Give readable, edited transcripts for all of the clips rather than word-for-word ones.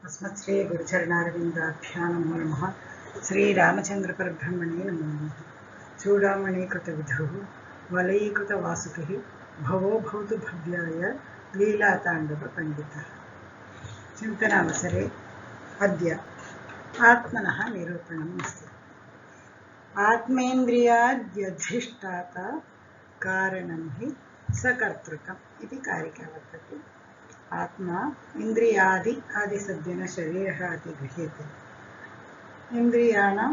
अस्मत् श्री गुरुचरणारविन्दाभ्यां नमो नमः। श्रीरामचन्द्रपरब्रह्मणे नमो नमः। चूडामणिकृतविधुः वलयीकृतवासुकिः भवो भवतु भव्याय लीलाताण्डवपण्डितः। चिन्तनावसरे अद्य आत्मनः निरूपणम् अस्ति। आत्मेन्द्रियाद्यधिष्ठाता कारणं हि सकर्तृकम् इति कारिका वर्तते। आत्मा इंद्रियादि आदिसद्येन शरीरः इति गृह्यते। इन्द्रियाणां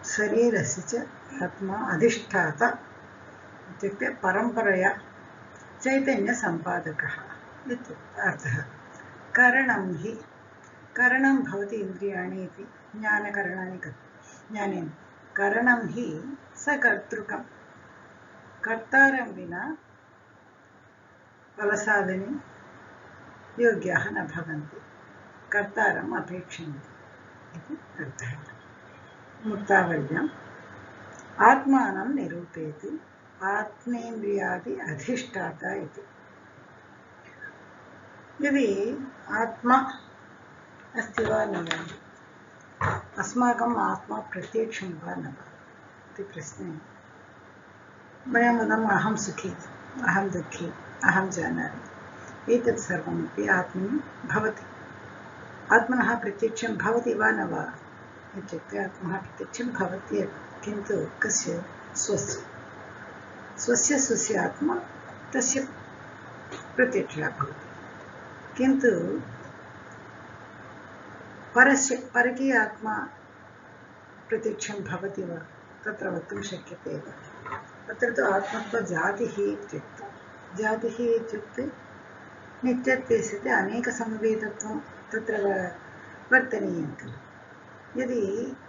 शरीरस्य च आत्मा अधिष्ठाता इत्युक्ते परम्परया चैतन्यसम्पादकः इत्यर्थः अर्थः। करणं हि करणं भवति इन्द्रियाणि इति ज्ञानकरणानि ज्ञानेन करणं हि सकर्तृकं कर्तारं विना फलसाधने योग्याः न भवन्ति, कर्तारम् अपेक्षन्ते इति अर्थः। मुक्तावल्याम् आत्मानं निरूपयति आत्मेन्द्रियादि अधिष्ठाता इति। यदि आत्मा अस्ति वा न वा, अस्माकम् आत्मा प्रत्यक्षं वा न वा इति प्रश्ने वयं वदामः अहं सुखी, अहं दुःखी, अहं जानामि। एतत् सर्वमपि आत्मनि भवति। आत्मनः प्रत्यक्षं भवति वा न वा इत्युक्ते आत्मनः प्रत्यक्षं भवति एव, किन्तु कस्य? स्वस्य स्वस्य आत्मा तस्य प्रत्यक्षः भवति, किन्तु परकीय आत्मा प्रत्यक्षं भवति वा तत्र वक्तुं शक्यते एव। तत्र तु आत्मत्वजातिः इत्युक्ते, जातिः इत्युक्ते नित्यत्वे सति अनेकसमवेतत्वं तत्र वर्तनीयं खलु। यदि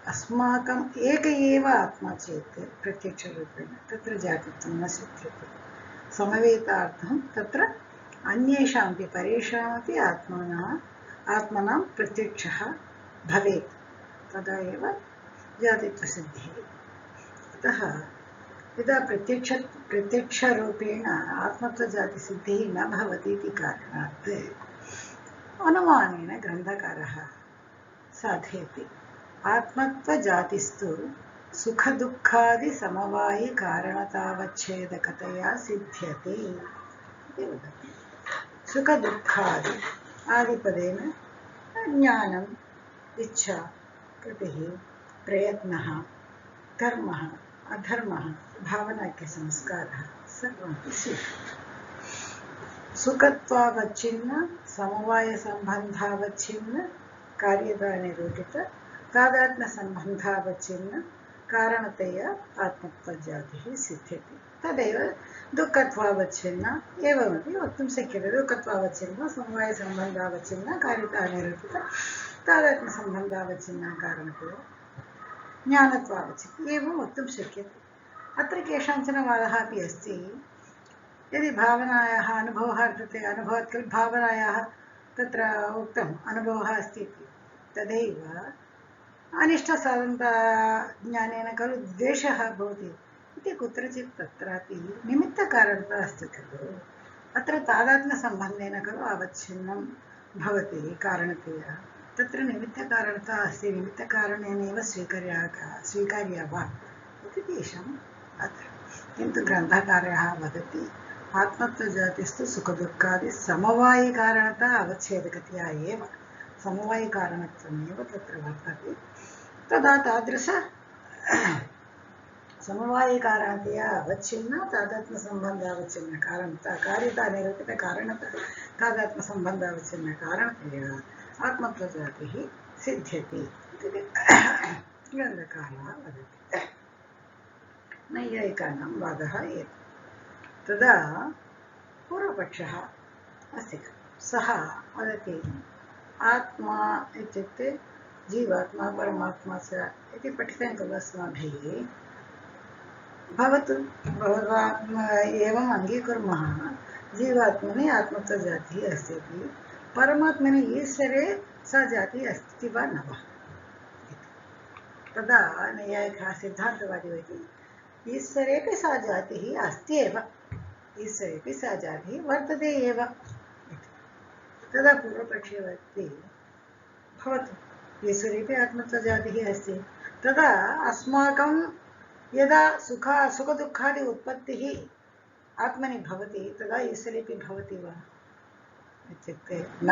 अस्माकम् एक एव आत्मा चेत् प्रत्यक्षरूपेण तत्र जातित्वं न सिद्ध्यति। समवेतार्थं तत्र अन्येषामपि परेषामपि आत्मनां प्रत्यक्षः भवेत्, तदा एव जातित्वसिद्धिः। अतः यदा प्रत्यक्षरूपेण आत्मत्वजातिसिद्धिः न भवति इति कारणात् अनुमानेन ग्रन्थकारः साधयति आत्मत्वजातिस्तु सुखदुःखादिसमवायिकारणतावच्छेदकतया सिद्ध्यते इति वदति। सुखदुःखादि आदिपदेन ज्ञानम्, इच्छा, कृतिः, प्रयत्नः, धर्मः, अधर्मः, भावनाख्यसंस्कारः सर्वमपि स्वीक्रियते। सुखत्वावच्छिन्न समवायसम्बन्धावच्छिन्न कार्यतानिरूपित तादात्म्यसम्बन्धावच्छिन्न कारणतया आत्मत्वजातिः सिद्ध्यति। तदेव दुःखत्वावच्छिन्न एवमपि वक्तुं शक्यते। दुःखत्वावच्छिन्न समवायसम्बन्धावच्छिन्न कार्यतानिरूपित तादात्म्यसम्बन्धावच्छिन्न कारणतया ज्ञानत्वावच्छिन्न एवं वक्तुं शक्यते। अत्र केषाञ्चन वादः अपि अस्ति। यदि भावनायाः अनुभवः वर्तते, अनुभवात् खलु भावनायाः तत्र उक्तम् अनुभवः अस्ति इति, तदैव अनिष्टसाधनज्ञानेन खलु द्वेषः भवति इति कुत्रचित् तत्रापि निमित्तकारणता अस्ति खलु। अत्र तादात्म्यसम्बन्धेन खलु अवच्छिन्नं भवति कारणतया। तत्र निमित्तकारणता अस्ति, निमित्तकारणेनैव स्वीकार्या वा इति तेषाम् अत्र। किन्तु ग्रन्थकारः वदति आत्मत्वजातिस्तु सुखदुःखादि समवायिकारणता अवच्छेदकतया एव, समवायिकारणत्वमेव तत्र वर्तते। तदा तादृश समवायिकारणतया अवच्छिन्न तादात्म्यसम्बन्धावच्छिन्न कारणता कार्यतानिरूपितकारणता तादात्म्यसम्बन्धावच्छिन्न कारणतया आत्मत्वजातिः सिद्ध्यति इति ग्रन्थकारः वदति। नैयायिकानां वादः एतत्। तदा पूर्वपक्षः अस्ति, सः वदति आत्मा इत्युक्ते जीवात्मा परमात्मा च इति पठितं खलु अस्माभिः। भवतु, एवम् अङ्गीकुर्मः, जीवात्मनि आत्मत्वजातिः अस्ति इति, परमात्मनि ईश्वरे सा जातिः अस्ति वा न वा। तदा नैयायिकः सिद्धान्तवादी वदति ईश्वरेपि सा जातिः अस्ति एव, ईश्वरेपि सा जातिः वर्तते एव। तदा पूर्वपक्षे वदति भवतु ईश्वरेपि आत्मत्वजातिः अस्ति तदा अस्माकं यदा सुखदुःखादि उत्पत्तिः आत्मनि भवति तदा ईश्वरेपि भवति वा इत्युक्ते न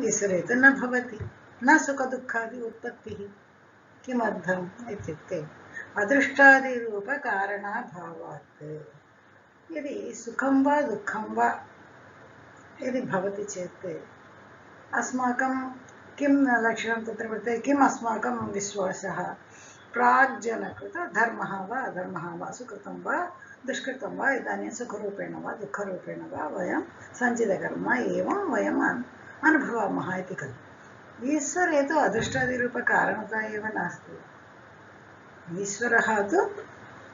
ईश्वरे तु न भवति न सुखदुःखादि उत्पत्तिः किमर्थम् इत्युक्ते अदृष्टादिरूपकारणाभावात् यदि सुखं वा दुःखं वा यदि भवति चेत् अस्माकं किं लक्षणं तत्र वर्तते किम् अस्माकं विश्वासः प्राग्जनकृत धर्मः वा अधर्मः वा सुकृतं वा दुष्कृतं वा इदानीं सुखरूपेण वा दुःखरूपेण वा वयं सञ्चितकर्म एवं वयम् अनुभवामः इति खलु ईश्वरे तु अदृष्टादिरूपकारणता एव नास्ति ईश्वरः तु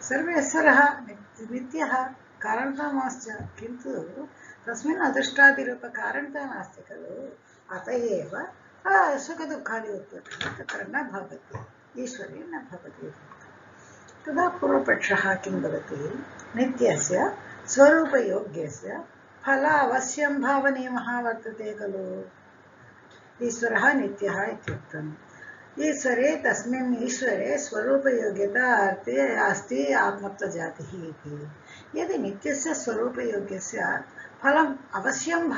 सर्वेश्वरः नित्यः कारणतामाश्च किन्तु तस्मिन् अदृष्टादिरूपकारणता नास्ति खलु अत एव सुखदुःखादि उत्पत्तिः तत्र न भवति ईश्वरे न भवति तदा पूर्वपक्षः किं वदति नित्यस्य स्वरूपयोग्यस्य फल अवश्यं भावनियमः वर्तते खलु ईश्वरः नित्यः इत्युक्तम् ईश्वरे तस्मिन् ईश्वरे स्वरूपयोग्यता अस्ति आत्मत्वजातिः इति यदि नित्यस्य स्वरूपयोग्यस्य फलम् अवश्यं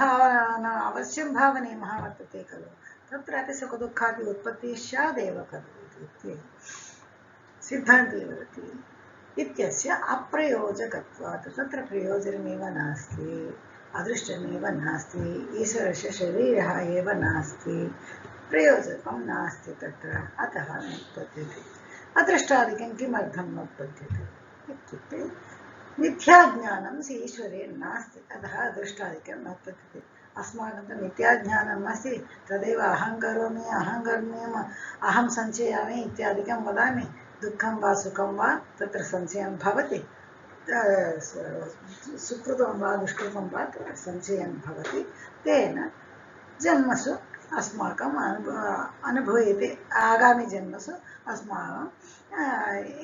भावनीयमः वर्तते खलु तत्रापि सुखदुःखादि उत्पत्तिः स्यादेव खलु इत्युक्ते सिद्धान्ते वदति इत्यस्य अप्रयोजकत्वात् तत्र प्रयोजनमेव नास्ति अदृष्टमेव नास्ति ईश्वरस्य शरीरः एव नास्ति प्रयोजकं नास्ति तत्र अतः नोत्पद्यते अदृष्टादिकं किमर्थं नोत्पद्यते इत्युक्ते मिथ्याज्ञानं ईश्वरे नास्ति अतः अदृष्टादिकं नोत्पद्यते अस्माकं तु मिथ्याज्ञानम् अस्ति तदेव अहं करोमि अहं सञ्चयामि इत्यादिकं वदामि दुःखं वा सुखं वा तत्र संशयं भवति सुकृतं वा दुष्कृतं वा तत्र संशयं भवति तेन जन्मसु अस्माकम् अनुभूयते आगामि जन्मसु अस्माकम्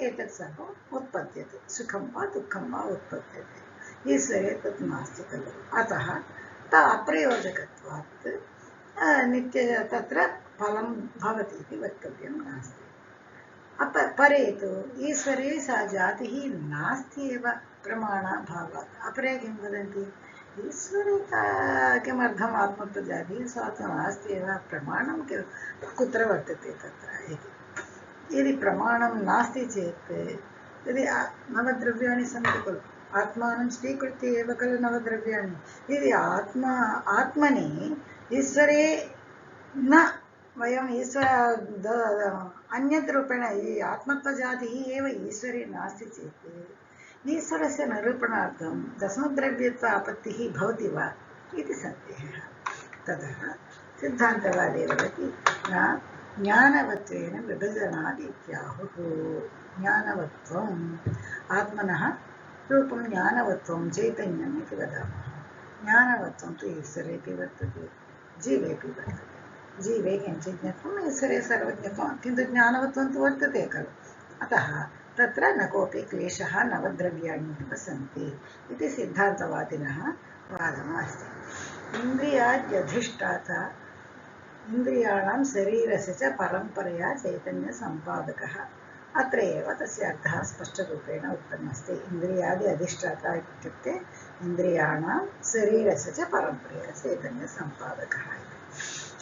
एतत् सर्वम् उत्पद्यते सुखं वा दुःखं वा उत्पद्यते ईश्वरे तत् नास्ति खलु अतः अप्रयोजकत्वात् नित्य तत्र फलं भवति इति वक्तव्यं नास्ति परे तु ईश्वरे सा जातिः नास्ति एव प्रमाणाभावात् अपरे किं वदन्ति ईश्वरे किमर्थम् आत्मत्वजातिः सा तु नास्ति एव प्रमाणं कुत्र वर्तते तत्र इति यदि प्रमाणं नास्ति चेत् यदि नवद्रव्याणि सन्ति खलु आत्मानं स्वीकृत्य एव खलु नवद्रव्याणि यदि आत्मनि ईश्वरे न वयम् ईश्वर अन्यत् रूपेण आत्मत्वजातिः एव ईश्वरे नास्ति चेत् ईश्वरस्य निरूपणार्थं दशमद्रव्यत्व आपत्तिः भवति वा इति सन्देहः ततः सिद्धान्तवादे वदति न ज्ञानवत्वेन विभजनात् इत्याहुः ज्ञानवत्वम् आत्मनः रूपं ज्ञानवत्वं चैतन्यम् इति वदामः ज्ञानवत्वं तु ईश्वरेपि वर्तते जीवेपि वर्तते जीवे किञ्चित् ज्ञत्वम् ईश्वरे सर्वज्ञत्वं किन्तु ज्ञानवत्वं तु वर्तते खलु अतः तत्र न कोऽपि क्लेशः नवद्रव्याणि एव सन्ति इति सिद्धान्तवादिनः वादः अस्ति इन्द्रियाद्यधिष्ठाता इन्द्रियाणां शरीरस्य च परम्परया चैतन्यसम्पादकः अत्र एव तस्य अर्थः स्पष्टरूपेण उक्तमस्ति इन्द्रियादि अधिष्ठाता इत्युक्ते इन्द्रियाणां शरीरस्य च परम्परया चैतन्यसम्पादकः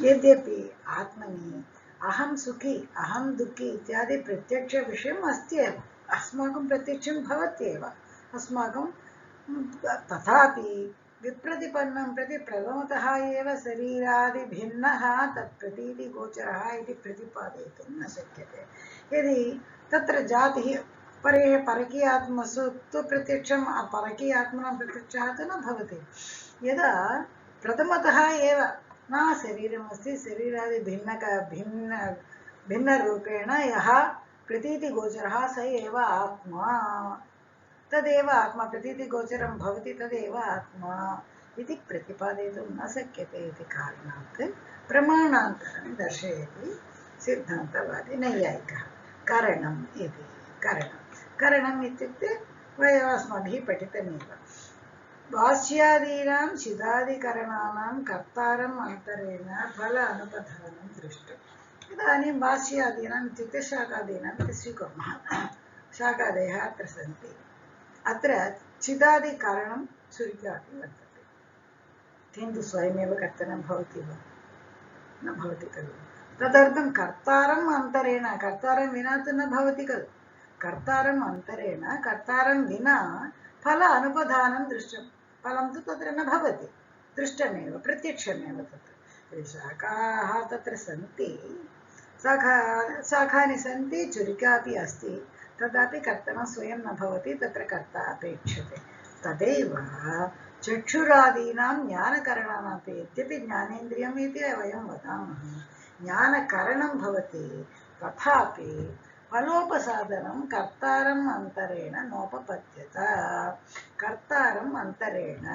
यद्यपि आत्मनि अहं सुखी अहं दुःखी इत्यादि प्रत्यक्षविषयम् अस्ति एव अस्माकं प्रत्यक्षं भवत्येव अस्माकं तथापि विप्रतिपन्नं प्रति प्रथमतः एव शरीरादिभिन्नः तत् प्रतीतिगोचरः इति प्रतिपादयितुं न शक्यते यदि तत्र जातिः परकीयात्मसु तु प्रत्यक्षं परकीयात्मनां प्रत्यक्षः तु न भवति यदा प्रथमतः एव न शरीरमस्ति शरीरादि भिन्नरूपेण यः प्रतीतिगोचरः स एव आत्मा तदेव आत्मा प्रतीतिगोचरं भवति तदेव आत्मा इति प्रतिपादयितुं न शक्यते इति कारणात् प्रमाणान्तरं दर्शयति सिद्धान्तवादी नैयायिकः करणम् इति करणम् इत्युक्ते वयम् अस्माभिः पठितमेव भाष्यादीनां चिदादिकरणानां कर्तारम् अन्तरेण फल अनुपधानं दृष्टम्। इदानीं भाष्यादीनाम् इत्युक्ते शाकादीनाम् इति स्वीकुर्मः। शाकादयः अत्र सन्ति। अत्र चिदादिकारणं छुरिकापि वर्तते, किन्तु स्वयमेव कर्तनं भवति वा? न भवति खलु। तदर्थं कर्तारम् अन्तरेण, कर्तारं विना तु न भवति खलु। कर्तारम् अन्तरेण, कर्तारं विना फल अनुपधानं दृष्टं। फलं तु तत्र न भवति, दृष्टमेव, प्रत्यक्षमेव तत्र। शाखाः तत्र सन्ति, शाखानि सन्ति, छुरिका अपि अस्ति, तदापि कर्तनं स्वयं न भवति, तत्र कर्ता अपेक्षते। तदेव चक्षुरादीनां ज्ञानकरणानापि, यद्यपि ज्ञानेन्द्रियम् इति वयं वदामः, ज्ञानकरणं भवति, तथापि फलोपसाधनं कर्तारम् अन्तरेण नोपपद्यत। कर्तारम् अन्तरेण,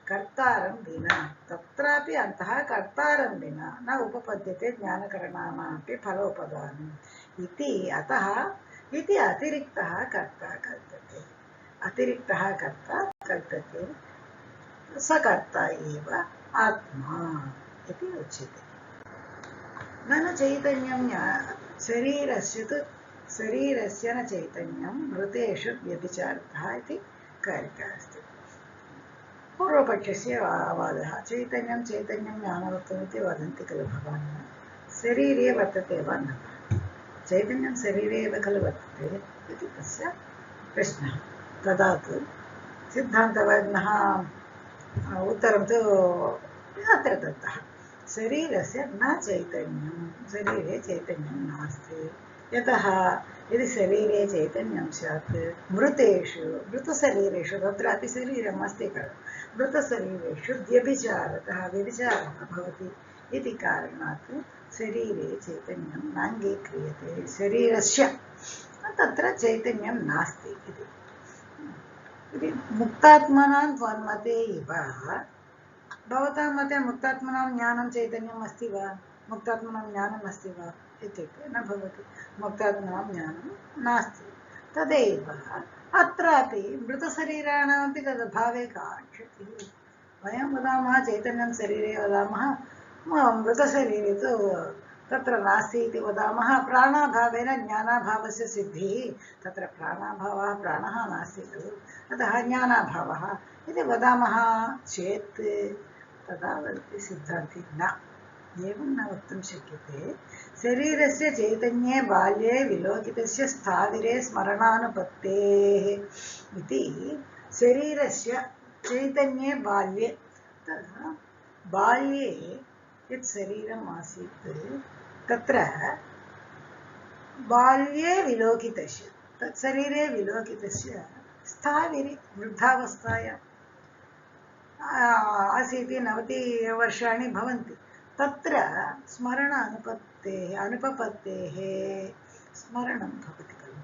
कर्तारं विना, तत्रापि अन्तः कर्तारं विना न उपपद्यते ज्ञानकरणानामपि फलोपदानम् इति। अतः इति अतिरिक्तः कर्ता कल्पते, अतिरिक्तः कर्ता कल्पते, स कर्ता एव आत्मा इति उच्यते। ननु चैतन्यं शरीरस्य न चैतन्यं मृतेषु व्यभिचारितः इति कारिका अस्ति। पूर्वपक्षस्य वादः, चैतन्यं ज्ञानवत्वमिति वदन्ति खलु भवान्, शरीरे वर्तते वा न? चैतन्यं शरीरे एव खलु वर्तते इति तस्य प्रश्नः। तदा तु सिद्धान्तवैद्यः उत्तरं तु अत्र दत्तः, शरीरस्य न चैतन्यं, शरीरे चैतन्यं नास्ति। यतः यदि शरीरे चैतन्यं स्यात् मृतेषु, मृतशरीरेषु, तत्रापि शरीरम् अस्ति खलु, मृतशरीरेषु व्यभिचारः भवति इति कारणात् शरीरे चैतन्यं नाङ्गीक्रियते, शरीरस्य तत्र चैतन्यं नास्ति इति। मुक्तात्मनां त्वन्मते इव, भवतां मते मुक्तात्मनां ज्ञानं चैतन्यम् अस्ति वा? मुक्तात्मनां ज्ञानम् अस्ति वा इत्युक्ते न भवति, मुक्तात्मनां ज्ञानं नास्ति। तदेव अत्रापि मृतशरीराणामपि तद्भावे का क्षतिः? वयं वदामः चैतन्यं शरीरे वदामः, मृतशरीरे तु तत्र नास्ति इति वदामः, प्राणाभावेन ज्ञानाभावस्य सिद्धिः, तत्र प्राणाभावः, प्राणः नास्ति खलु, अतः ज्ञानाभावः इति वदामः चेत् तदा वदति सिद्धान्ति न, एवं न वक्तुं शक्यते। शरीरस्य चैतन्ये बाल्ये विलोकितस्य स्थाविरे स्मरणानुपत्तेः इति। शरीरस्य चैतन्ये बाल्ये, तदा बाल्ये यत् शरीरम् आसीत् तत्र बाल्ये विलोकितस्य, तत् शरीरे विलोकितस्य स्थाविरे वृद्धावस्थायां आसीत्, 90 वर्षाणि भवन्ति, तत्र स्मरण अनुपपत्तेः स्मरणं भवति खलु।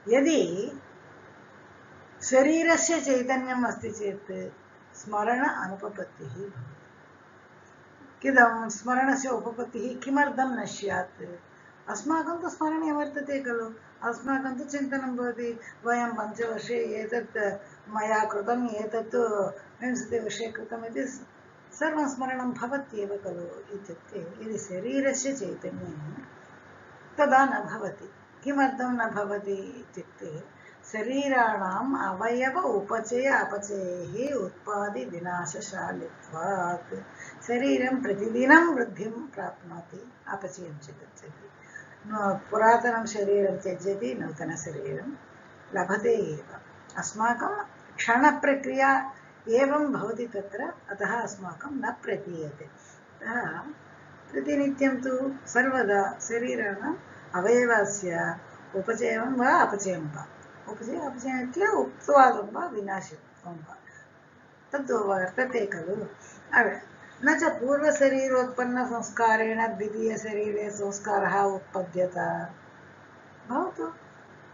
यदि शरीरस्य चैतन्यम् अस्ति चेत् स्मरण अनुपपत्तिः भवति। किदं स्मरणस्य उपपत्तिः किमर्थं न स्यात्? अस्माकं तु स्मरणे वर्तते खलु, अस्माकं तु चिन्तनं भवति, वयं 5 वर्षे एतत् मया कृतम्, एतत् 20 वर्षे कृतम् इति सर्वं स्मरणं भवत्येव खलु। इत्युक्ते यदि शरीरस्य चैतन्यं तदा न भवति। किमर्थं न भवति इत्युक्ते शरीराणाम् अवयव उपचय अपचयैः उत्पादि विनाशशालित्वात्। शरीरं प्रतिदिनं वृद्धिं प्राप्नोति, अपचयं च गच्छति, पुरातनं शरीरं त्यज्यति, नूतनशरीरं लभते एव। अस्माकं क्षणप्रक्रिया एवं भवति तत्र, अतः अस्माकं न प्रतीयते। अतः प्रतिनित्यं तु सर्वदा शरीराणाम् अवयवस्य उपचयं वा अपचयं वा, उपचय अपचयम् इत्युक्ते उत्पादं वा विनाशं वा तद् वर्तते खलु। न च पूर्वशरीरोत्पन्नसंस्कारेण द्वितीयशरीरे संस्कारः उत्पद्यत। भवतु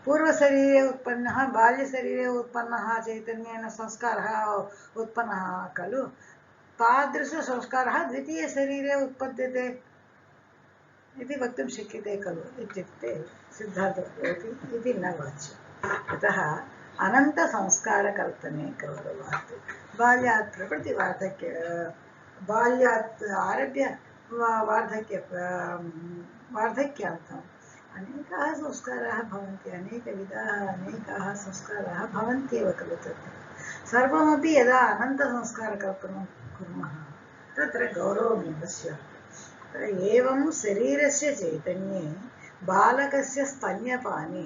पूर्वशरीरे उत्पन्नः, बाल्यशरीरे उत्पन्नः चैतन्येन संस्कारः उत्पन्नः खलु, तादृशसंस्कारः द्वितीयशरीरे उत्पद्यते इति वक्तुं शक्यते खलु। इत्युक्ते सिद्धान्तः इति न वाच्यम्। अतः अनन्तसंस्कारकल्पने गौरवात् बाल्यात् प्रभृति बाल्यात् आरभ्य वार्धक्यान्तम् अनेकाः संस्काराः भवन्ति, अनेकाः संस्काराः भवन्त्येव खलु। तत्र सर्वमपि यदा अनन्तसंस्कारकल्पनं कुर्मः तत्र गौरवमेव स्यात्। एवं शरीरस्य चैतन्ये बालकस्य स्तन्यपाने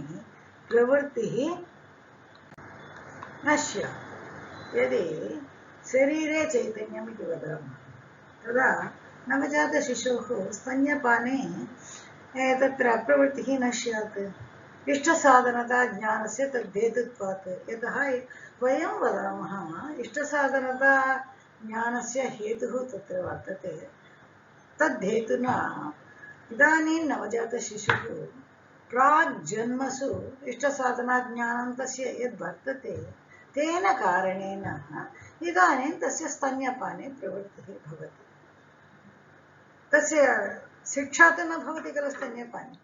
प्रवृत्तिः न स्यात्। यदि शरीरे चैतन्यम् इति वदामः तदा नवजातशिशोः स्तन्यपाने तत्र प्रवृत्तिः न स्यात्। इष्टसाधनता ज्ञानस्य तद्धेतुत्वात्। यतः वयं वदामः इष्टसाधनता ज्ञानस्य हेतुः तत्र वर्तते, तद्धेतुना इदानीं नवजातशिशुः प्राग्जन्मसु इष्टसाधनाज्ञानं तस्य यद् वर्तते तेन कारणेन इदानीं तस्य स्तन्यपाने प्रवृत्तिः भवति। तस्य शिक्षा तु न भवति खलु स्तन्यपाने,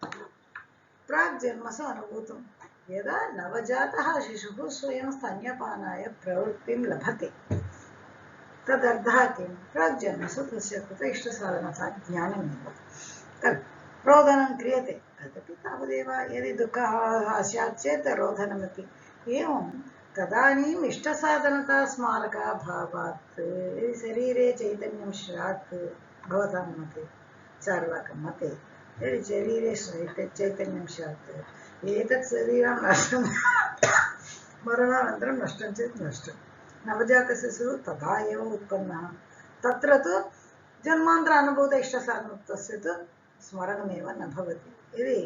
प्राग्जन्मसु अनुभूतं। यदा नवजातः शिशुः स्वयं स्तन्यपानाय प्रवृत्तिं लभते तदर्थः किं, प्राग्जन्मसु तस्य कृते इष्टसाधनता ज्ञानमेव खलु। रोदनं क्रियते तदपि तावदेव, यदि दुःखः स्यात् चेत् रोदनमपि एवं। तदानीम् इष्टसाधनता स्मारकाभावात् शरीरे चैतन्यं स्यात् भवतां मते, चार्वाकं मते यदि शरीरे चैतन्यं स्यात् एतत् शरीरं नष्टं मरणानन्तरं नष्टं चेत् नष्टं। नवजातशिशुः तथा एव उत्पन्नः, तत्र तु जन्मान्तర अनुभूत इष्टसाधनत्वस्य तु स्मरणमेव न भवति। यदि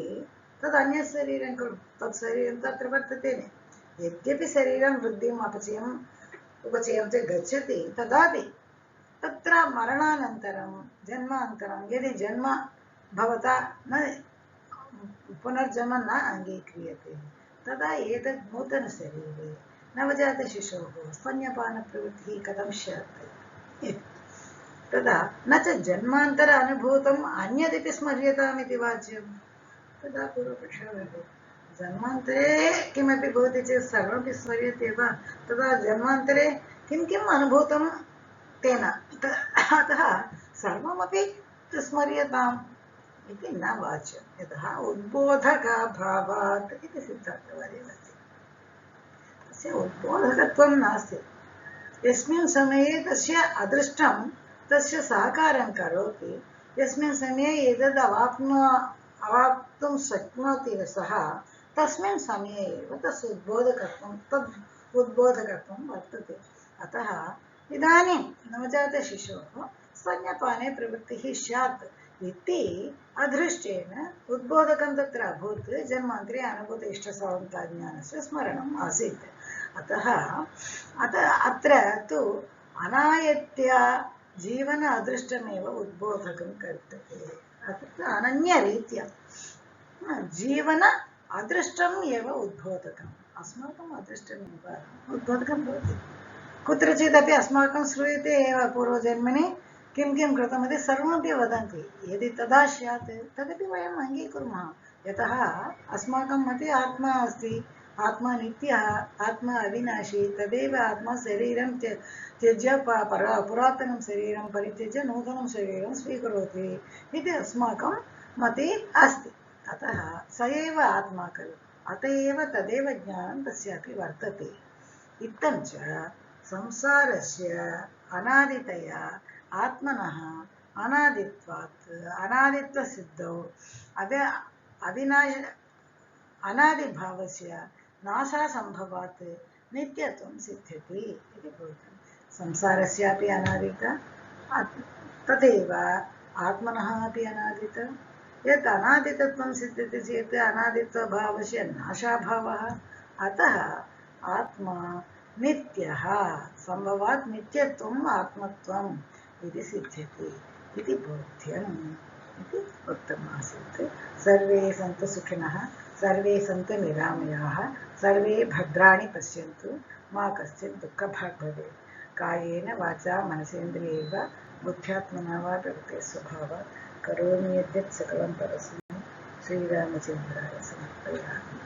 तद् अन्यत् शरीरं खलु, तत् शरीरं तत्र वर्तते। यद्यपि शरीरं वृद्धिम् उपचयं च गच्छति तदापि तत्र मरणानन्तरं जन्मान्तरं यदि जन्म भवता न पुनर्जन्म न अङ्गीक्रियते तदा एतद् नूतनशरीरे नवजातशिशोः स्तन्यपानप्रवृत्तिः कथं स्यात्। तदा न च जन्मान्तर अनुभूतम् अन्यदपि स्मर्यतामिति वाच्यं। तदा पूर्वपक्षः वदति जन्मान्तरे किमपि भवति चेत् सर्वमपि स्मर्यते वा, तदा जन्मान्तरे किं किम् अनुभूतं तेन, अतः सर्वमपि स्मर्यताम् इति न वाच्यं। यतः उद्बोधकाभावात् इति सिद्धान्तवादी वदति। तस्य उद्बोधकत्वं नास्ति। यस्मिन् समये तस्य अदृष्टं तस्य सहकारं करोति, यस्मिन् समये एतद् अवाप्तुं शक्नोति सः, तस्मिन् समये एव तस्य उद्बोधकत्वं वर्तते। अतः इदानीं नवजातशिशोः स्तन्यपाने प्रवृत्तिः स्यात् इति अदृष्टेन उद्बोधकं तत्र अभूत्, जन्मान्तरे अनुभूत इष्टसाधनताज्ञानस्य स्मरणम् आसीत्। अतः अत्र तु अनायत्य जीवन अदृष्टमेव उद्बोधकं कर्तव्यते। अत्र अनन्यरीत्या जीवन अदृष्टम् एव उद्बोधकम्, अस्माकम् अदृष्टमेव उद्बोधकं भवति। कुत्रचिदपि अस्माकं श्रूयते एव पूर्वजन्मनि किं किं कृतमिति सर्वमपि वदन्ति। यदि तदा स्यात् तदपि वयम् अङ्गीकुर्मः, यतः अस्माकं मते आत्मा अस्ति, आत्मा नित्यः, आत्मा अविनाशी, तदेव आत्मा शरीरं त्यज्य पुरातनं शरीरं परित्यज्य नूतनं शरीरं स्वीकरोति इति अस्माकं मते अस्ति। अतः स एव आत्मा खलु, अत एव तदेव ज्ञानं तस्यापि वर्तते। इत्थं च संसारस्य अनादितया आत्मनः अनादित्वात् अनादित्वसिद्धौ अनादिभावस्य नाशासम्भवात् नित्यत्वं सिद्ध्यति इति भवति। संसारस्यापि अनादिता, तथैव आत्मनः अपि अनादिता। यत् अनादितत्वं सिद्ध्यति चेत् अनादित्वभावस्य नाशाभावः, अतः आत्मा नित्यः सम्भवात् नित्यत्वम् आत्मत्वम् इति सिद्ध्यति इति बोध्यम् इति उक्तमासीत्। सर्वे सन्तु सुखिनः, सर्वे सन्तु निरामयाः, सर्वे भद्राणि पश्यन्तु, मा कश्चित् दुःखभाग् भवेत्। कायेन वाचा मनसेन्द्रियैर्वा बुद्ध्यात्मना वा प्रकृते स्वभावात् करोमि यद्यत् सकलं परस्मै श्रीरामचन्द्राय समर्पयामि।